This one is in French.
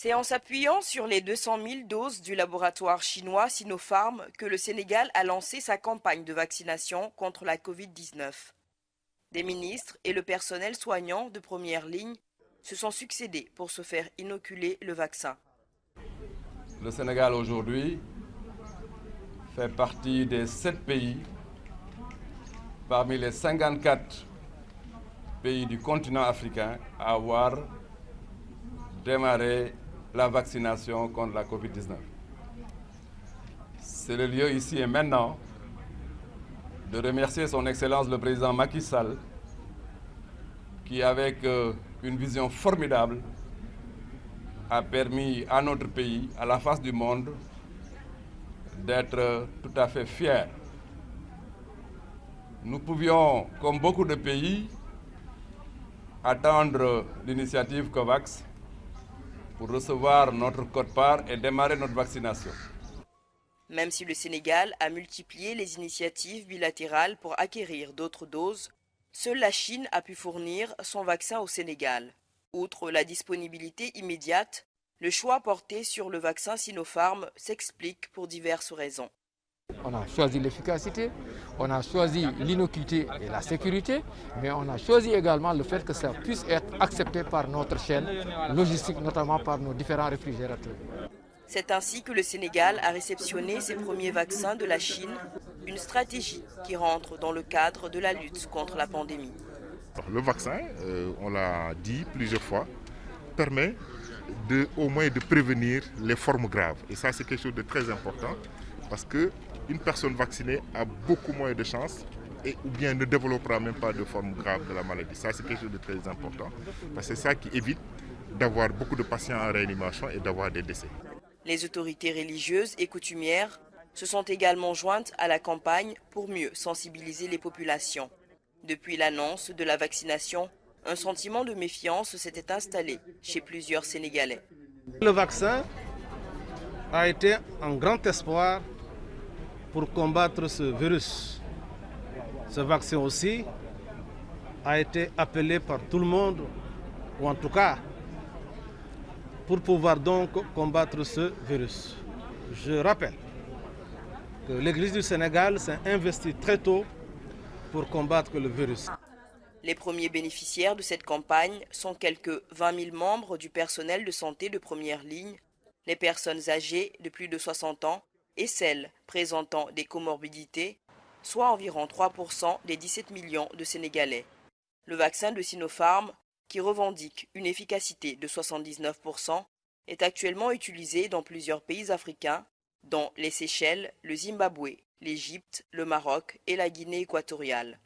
C'est en s'appuyant sur les 200 000 doses du laboratoire chinois Sinopharm que le Sénégal a lancé sa campagne de vaccination contre la Covid-19. Des ministres et le personnel soignant de première ligne se sont succédés pour se faire inoculer le vaccin. Le Sénégal aujourd'hui fait partie des 7 pays parmi les 54 pays du continent africain à avoir démarré la vaccination contre la Covid-19. C'est le lieu ici et maintenant de remercier son Excellence le Président Macky Sall qui, avec une vision formidable, a permis à notre pays, à la face du monde, d'être tout à fait fiers. Nous pouvions, comme beaucoup de pays, attendre l'initiative COVAX pour recevoir notre quote-part et démarrer notre vaccination. Même si le Sénégal a multiplié les initiatives bilatérales pour acquérir d'autres doses, seule la Chine a pu fournir son vaccin au Sénégal. Outre la disponibilité immédiate, le choix porté sur le vaccin Sinopharm s'explique pour diverses raisons. On a choisi l'efficacité, on a choisi l'innocuité et la sécurité, mais on a choisi également le fait que ça puisse être accepté par notre chaîne logistique, notamment par nos différents réfrigérateurs. C'est ainsi que le Sénégal a réceptionné ses premiers vaccins de la Chine, une stratégie qui rentre dans le cadre de la lutte contre la pandémie. Le vaccin, on l'a dit plusieurs fois, permet au moins de prévenir les formes graves. Et ça, c'est quelque chose de très important parce qu'une personne vaccinée a beaucoup moins de chances ou bien ne développera même pas de forme grave de la maladie. Ça, c'est quelque chose de très important parce que c'est ça qui évite d'avoir beaucoup de patients en réanimation et d'avoir des décès. Les autorités religieuses et coutumières se sont également jointes à la campagne pour mieux sensibiliser les populations. Depuis l'annonce de la vaccination, un sentiment de méfiance s'était installé chez plusieurs Sénégalais. Le vaccin a été un grand espoir pour combattre ce virus. Ce vaccin aussi a été appelé par tout le monde, ou en tout cas, pour pouvoir donc combattre ce virus. Je rappelle que l'Église du Sénégal s'est investie très tôt pour combattre le virus. Les premiers bénéficiaires de cette campagne sont quelques 20 000 membres du personnel de santé de première ligne, les personnes âgées de plus de 60 ans et celles présentant des comorbidités, soit environ 3% des 17 millions de Sénégalais. Le vaccin de Sinopharm, qui revendique une efficacité de 79%, est actuellement utilisé dans plusieurs pays africains, dont les Seychelles, le Zimbabwe, l'Égypte, le Maroc et la Guinée équatoriale.